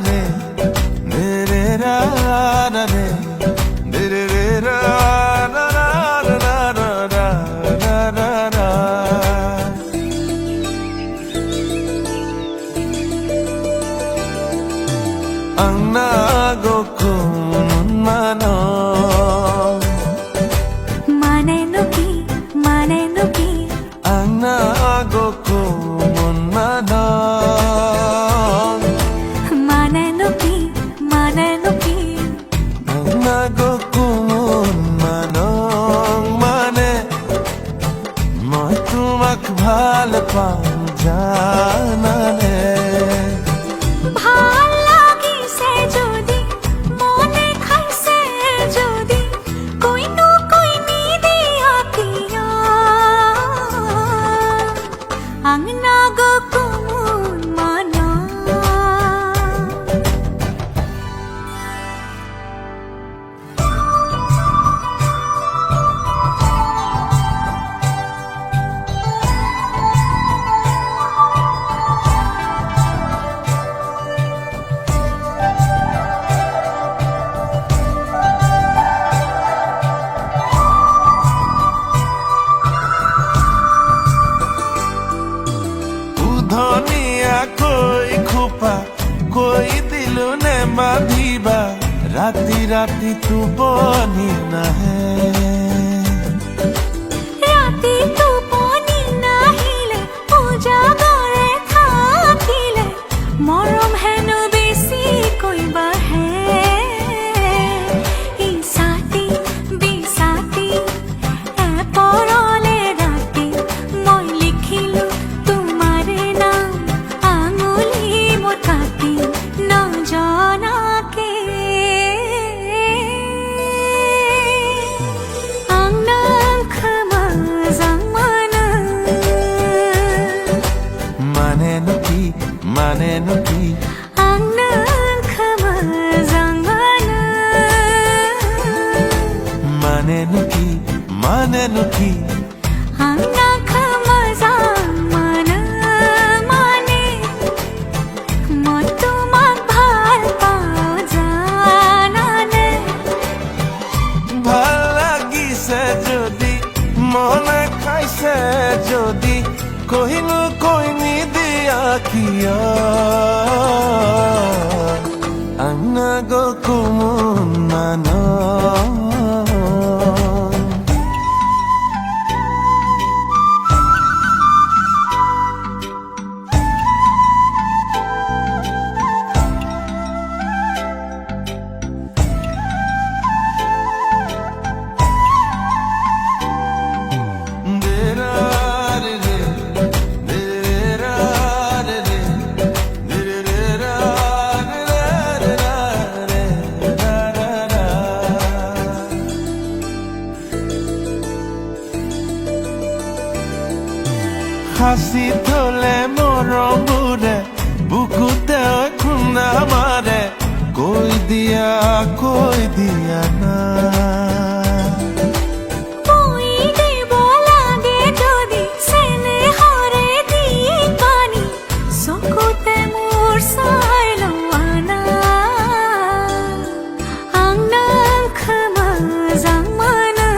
re re re ra ra re re re re ra ra ra ra ra ra ra ra ra ang nagokun mano ang nagokun mano nagokun manong mane মই তোমাক ভাল পাওঁ জানানে ভাল লাগিছে যদি মনে খাইছে যদি কইনো কইনি দিয়া কিয়া ang nagokun mano ধনিয়া কৈ খোপা কৈ দিলো নে বান্ধিবা ৰাতি ৰাতি টোপনি নাহে ৰাতি টোপনি নাহিলে উজাগৰে থাকিলে মৰম হেনো বেছি কৈবাহে ইছাতি বিছাতি এপৰলে ৰাতি মই লিখিলো তোমাৰে নাম আঙুলি মোৰ কাটি নজনাকে ang nagkamazang mana maneno ki ang nagkamazang mana maneno ki ang nagkamazang mana mane মই তোমাক ভাল পাওঁ জানানে ভাল লাগিছে যদি মনে খাইছে যদি কহিনো কইনি দিয়া কিয় ang nagokun mano হাসি থলে মৰমবোৰে বুকুতে খুন্দা মাৰে কৈ দিয়া না কৈ দিব লাগে যদি চেনেহৰে দি পানী চকুতে মোৰ চাই লোৱা না ang nagkamazang mana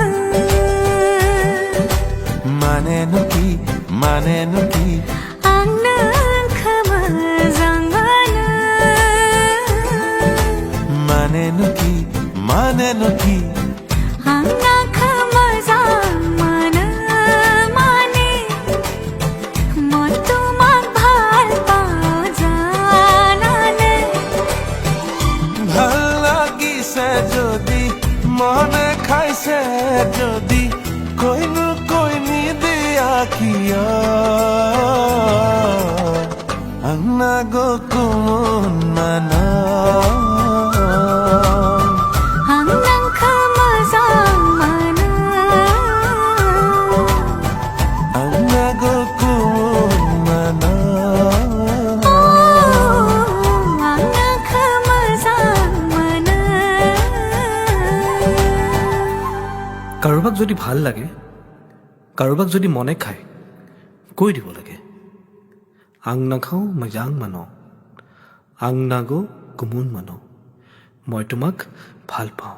maneno ki ang nagkamazang mana maneno ki ang nagkamazang mana mane মই তোমাক ভাল পাওঁ জানানে ভাল লাগিছে যদি মনে খাইছে যদি কইনো কইনি দিয়া কিয় ang nagokun mano ang nagkamazang mana ang nagokun mano ang nagkamazang mana কাৰোবাক যদি ভাল লাগে কাৰোবাক যদি মনে খায় কৈ দিব লাগে আং নাখাওঁ মজাং মানো আং নাগো কুমুন মানো মই তোমাক ভাল পাওঁ